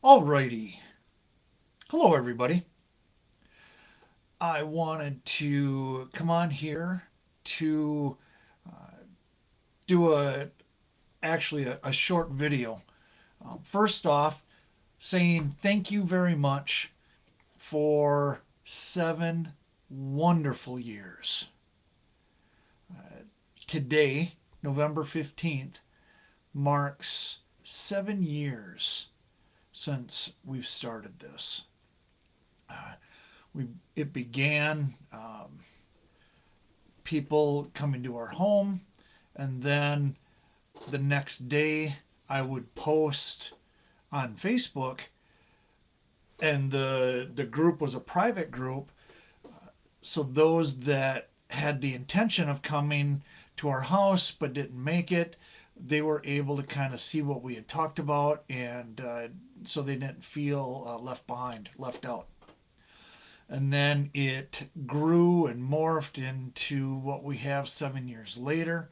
Alrighty. Hello, everybody. I wanted to come on here to do a short video. First off, saying thank you very much for 7 wonderful years. Today, November 15th, marks 7 years since we've started this. Uh, it began people coming to our home, and then the next day I would post on Facebook, and the group was a private group, so those that had the intention of coming to our house but didn't make it, they were able to kind of see what we had talked about, and so they didn't feel left behind, left out. And then it grew and morphed into what we have 7 years later.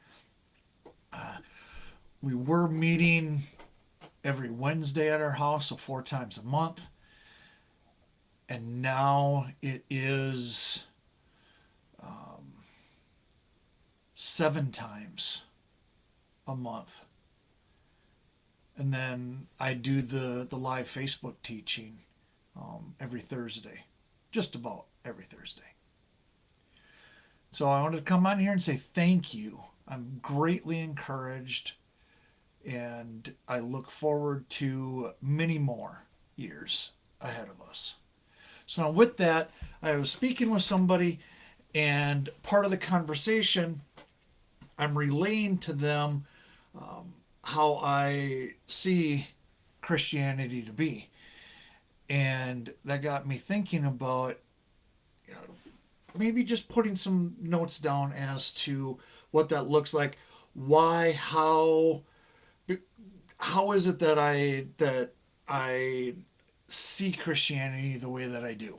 We were meeting every Wednesday at our house, so 4 times a month. And now it is 7 times a month. And then I do the live Facebook teaching every Thursday, just about every Thursday. So I wanted to come on here and say thank you. I'm greatly encouraged, and I look forward to many more years ahead of us. So now with that, I was speaking with somebody, and part of the conversation, I'm relaying to them how I see Christianity to be. And that got me thinking about, you know, maybe just putting some notes down as to what that looks like. Why, how is it that I see Christianity the way that I do?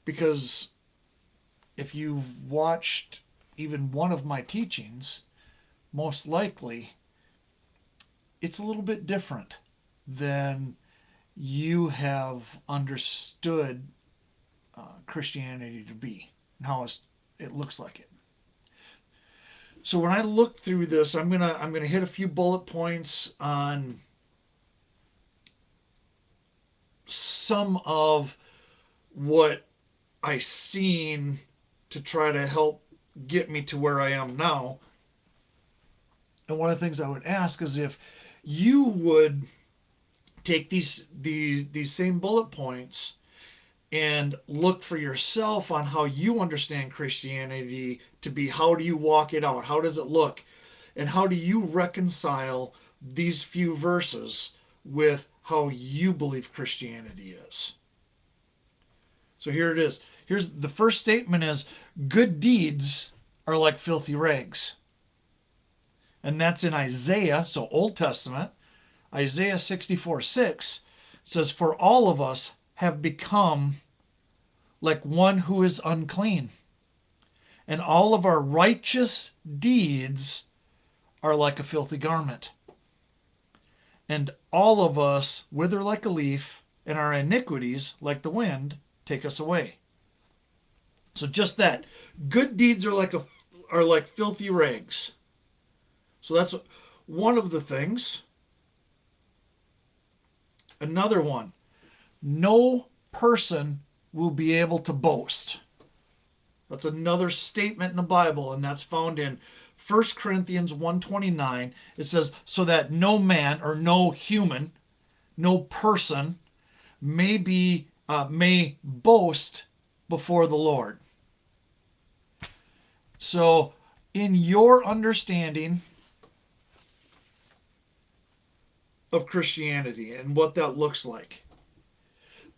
Because if you've watched even one of my teachings, most likely it's a little bit different than you have understood Christianity to be and how it looks like it. So when I look through this, I'm gonna hit a few bullet points on some of what I seen to try to help get me to where I am now. And one of the things I would ask is if you would take these same bullet points and look for yourself on how you understand Christianity to be. How do you walk it out? How does it look? And how do you reconcile these few verses with how you believe Christianity is? So here it is. Here's the first statement is good deeds are like filthy rags. And that's in Isaiah, so Old Testament. Isaiah 64:6 says, for all of us have become like one who is unclean, and all of our righteous deeds are like a filthy garment. And all of us wither like a leaf, and our iniquities, like the wind, take us away. So just that. Good deeds are like filthy rags. So that's one of the things. Another one. No person will be able to boast. That's another statement in the Bible, and that's found in 1 Corinthians 1:29. It says, so that no man or no human, no person may boast before the Lord. So in your understanding of Christianity and what that looks like,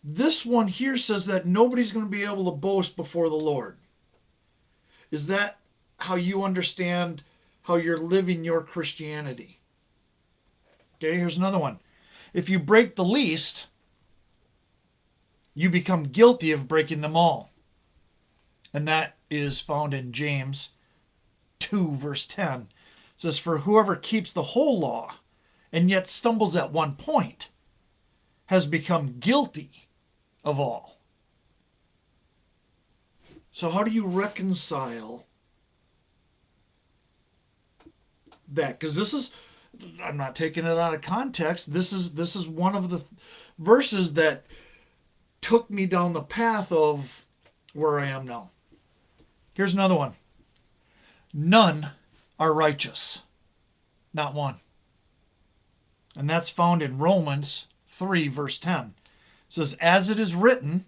this one here says that nobody's going to be able to boast before the Lord. Is that how you understand how you're living your Christianity? Okay, here's another one. If you break the least, you become guilty of breaking them all. And that is found in James 2, verse 10. It says, for whoever keeps the whole law and yet stumbles at one point has become guilty of all. So how do you reconcile that? Because this is, I'm not taking it out of context. This is one of the verses that took me down the path of where I am now. Here's another one. None are righteous, not one. And that's found in Romans 3, verse 10. It says, as it is written,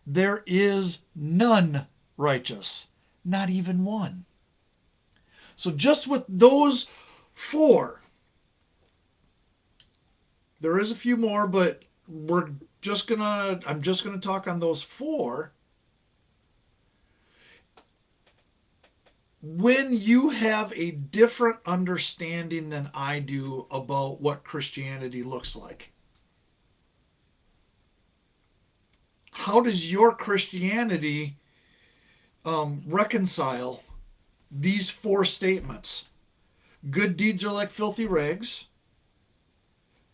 there is none righteous, not even one. So just with those four, there is a few more, but I'm just gonna talk on those four. When you have a different understanding than I do about what Christianity looks like, how does your Christianity reconcile these four statements? Good deeds are like filthy rags.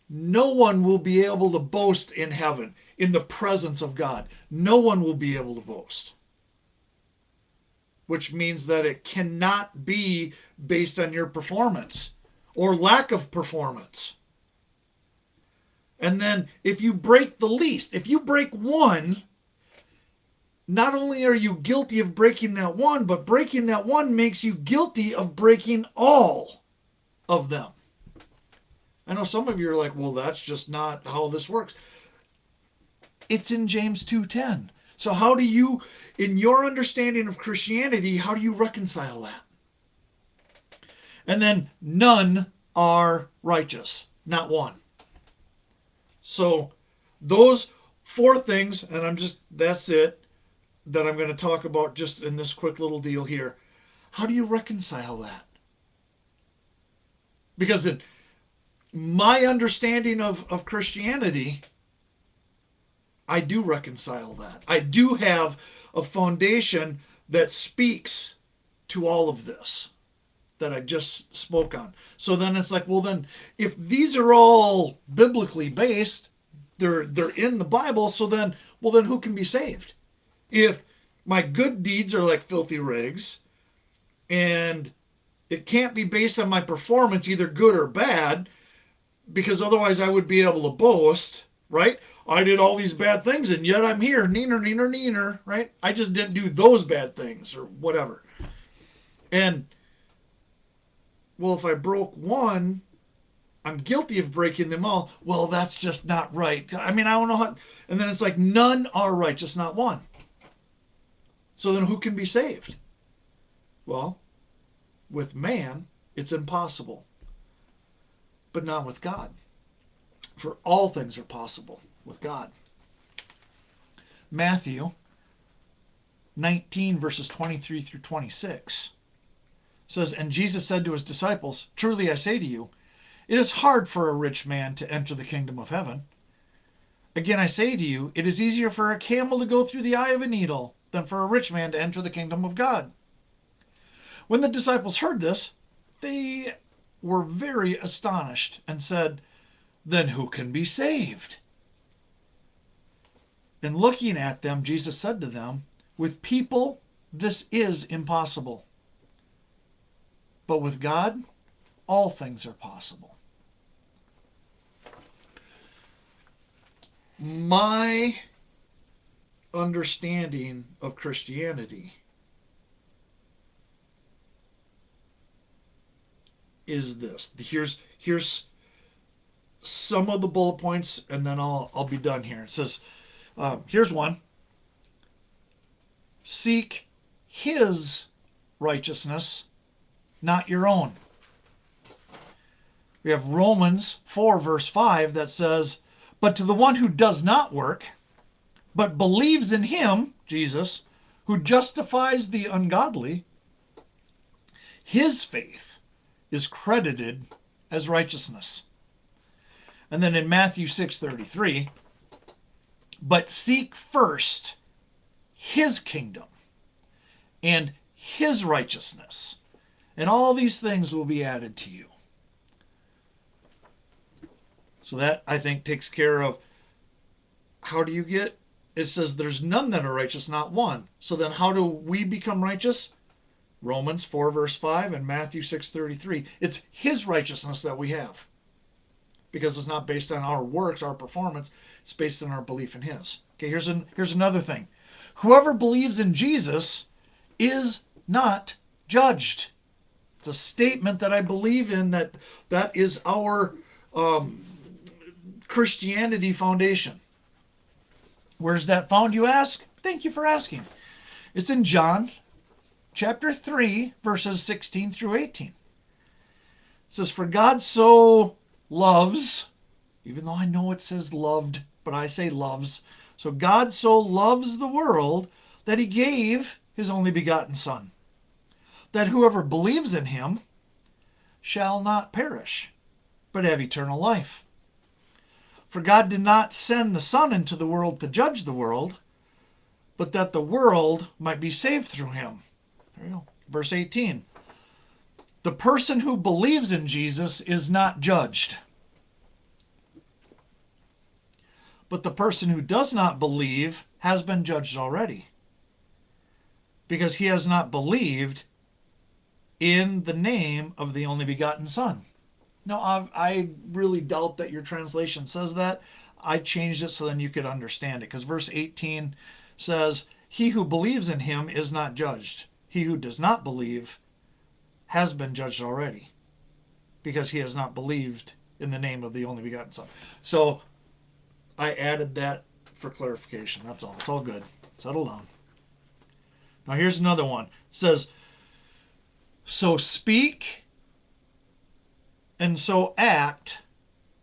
No one will be able to boast in heaven, in the presence of God. No one will be able to boast. Which means that it cannot be based on your performance or lack of performance. And then if you break the least, if you break one, not only are you guilty of breaking that one, but breaking that one makes you guilty of breaking all of them. I know some of you are like, well, that's just not how this works. It's in James 2:10. So how do you, in your understanding of Christianity, how do you reconcile that? And then none are righteous, not one. So those four things, and that's it, that I'm going to talk about just in this quick little deal here. How do you reconcile that? Because in my understanding of Christianity, I do reconcile that. I do have a foundation that speaks to all of this that I just spoke on. So then it's like, well, then if these are all biblically based, they're in the Bible, so then, well, then who can be saved? If my good deeds are like filthy rags and it can't be based on my performance, either good or bad, because otherwise I would be able to boast, right? I did all these bad things and yet I'm here, neener, neener, neener, right? I just didn't do those bad things or whatever. And, well, if I broke one, I'm guilty of breaking them all. Well, that's just not right. I mean, I don't know how. And then it's like, none are righteous, not one. So then who can be saved? Well, with man, it's impossible, but not with God. For all things are possible with God. Matthew 19, verses 23 through 26 says, and Jesus said to his disciples, truly I say to you, it is hard for a rich man to enter the kingdom of heaven. Again, I say to you, it is easier for a camel to go through the eye of a needle than for a rich man to enter the kingdom of God. When the disciples heard this, they were very astonished and said, then who can be saved? And looking at them, Jesus said to them, with people, this is impossible. But with God, all things are possible. My understanding of Christianity is this. Here's some of the bullet points, and then I'll be done here. It says, here's one. Seek his righteousness, not your own. We have Romans 4, verse 5 that says, but to the one who does not work, but believes in him, Jesus, who justifies the ungodly, his faith is credited as righteousness. And then in Matthew 6:33, but seek first his kingdom and his righteousness, and all these things will be added to you. So that, I think, takes care of how do you get? It says there's none that are righteous, not one. So then how do we become righteous? Romans 4 verse 5 and Matthew 6:33. It's his righteousness that we have. Because it's not based on our works, our performance. It's based on our belief in his. Okay, here's another thing. Whoever believes in Jesus is not judged. It's a statement that I believe in, that is our um, Christianity foundation. Where's that found, you ask? Thank you for asking. It's in John chapter 3, verses 16 through 18. It says, for God so loves, even though I know it says loved, but I say loves. So God so loves the world that he gave his only begotten Son, that whoever believes in him shall not perish, but have eternal life. For God did not send the Son into the world to judge the world, but that the world might be saved through him. There you go. Verse 18. The person who believes in Jesus is not judged. But the person who does not believe has been judged already, because he has not believed in the name of the only begotten Son. No, I really doubt that your translation says that. I changed it so then you could understand it, because verse 18 says, he who believes in him is not judged. He who does not believe has been judged already, because he has not believed in the name of the only begotten Son. So I added that for clarification. That's all. It's all good. Settle down. Now here's another one. It says, so speak and so act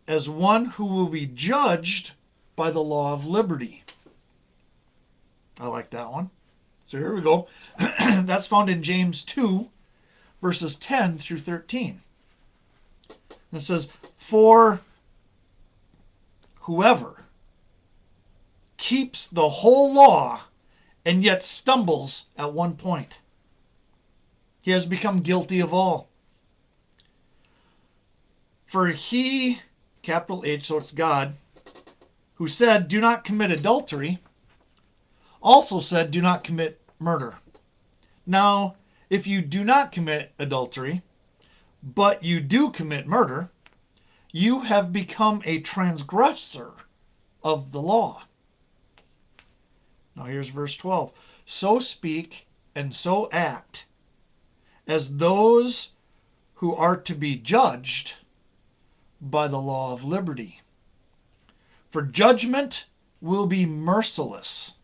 as one who will be judged by the law of liberty. I like that one. So here we go. That's found in James 2, verses 10 through 13. And it says, for whoever keeps the whole law and yet stumbles at one point, he has become guilty of all. For he, capital H, so it's God, who said, do not commit adultery, also said, do not commit murder. Now, if you do not commit adultery, but you do commit murder, you have become a transgressor of the law. Now here's verse 12. So speak and so act as those who are to be judged by the law of liberty. For judgment will be merciless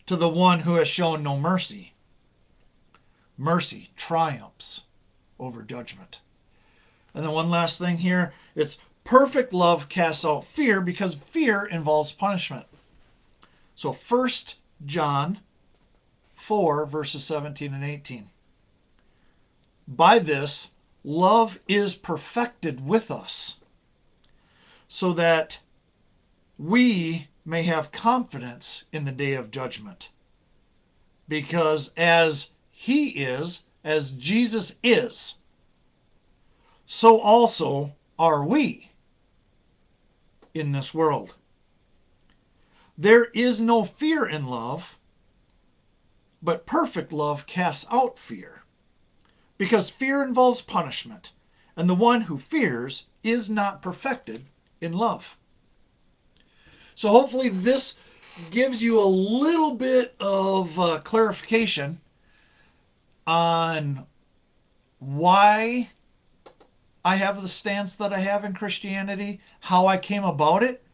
to the one who has shown no mercy. Mercy triumphs over judgment. And then one last thing here. It's perfect love casts out fear, because fear involves punishment. So 1 John 4, verses 17 and 18. By this, love is perfected with us, so that we may have confidence in the day of judgment. Because as he is, as Jesus is, so also are we in this world. There is no fear in love, but perfect love casts out fear, because fear involves punishment, and the one who fears is not perfected in love. So hopefully this gives you a little bit of clarification on why I have the stance that I have in Christianity, how I came about it.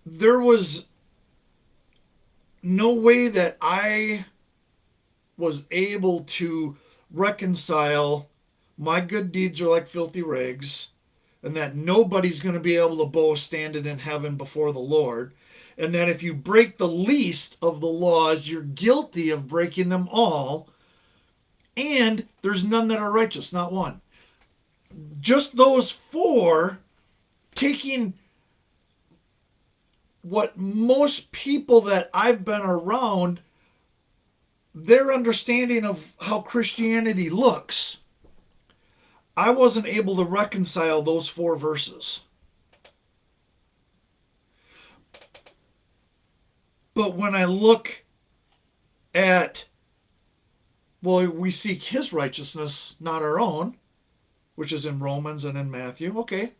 There was no way that I was able to reconcile my good deeds are like filthy rags, and that nobody's going to be able to boast standing in heaven before the Lord, and that if you break the least of the laws, you're guilty of breaking them all, and there's none that are righteous, not one. Just those four, taking what most people that I've been around, their understanding of how Christianity looks, I wasn't able to reconcile those four verses. But when I look at, well, we seek his righteousness, not our own, which is in Romans and in Matthew. Okay,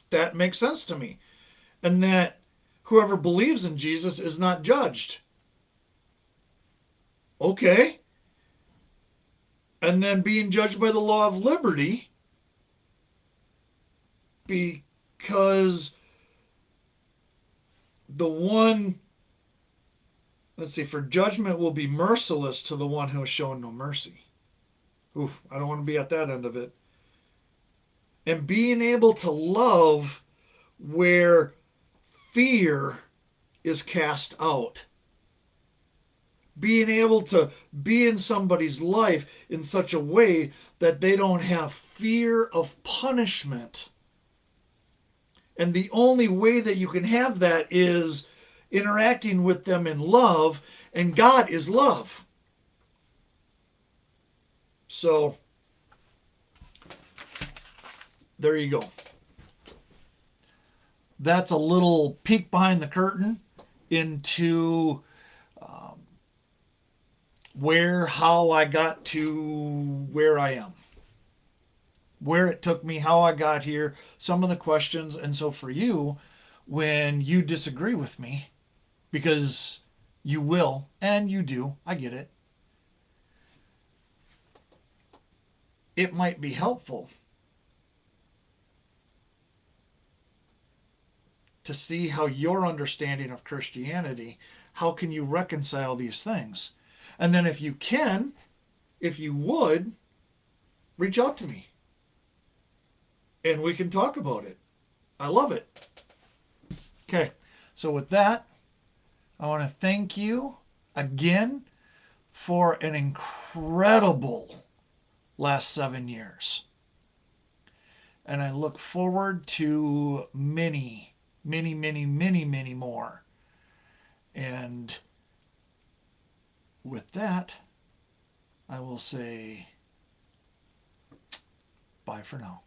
that makes sense to me. And that whoever believes in Jesus is not judged. Okay. And then being judged by the law of liberty because the one, let's see, for judgment will be merciless to the one who has shown no mercy. Oof, I don't want to be at that end of it. And being able to love where fear is cast out. Being able to be in somebody's life in such a way that they don't have fear of punishment. And the only way that you can have that is interacting with them in love, and God is love. So, there you go. That's a little peek behind the curtain into um, how I got to where I am, where it took me, how I got here, some of the questions. And so for you, when you disagree with me, because you will, and you do, I get it, it might be helpful to see how your understanding of Christianity, how can you reconcile these things? And then if you can, if you would, reach out to me and we can talk about it. I love it. Okay, so with that, I want to thank you again for an incredible last 7 years. And I look forward to many, many, many, many, many more. And with that, I will say bye for now.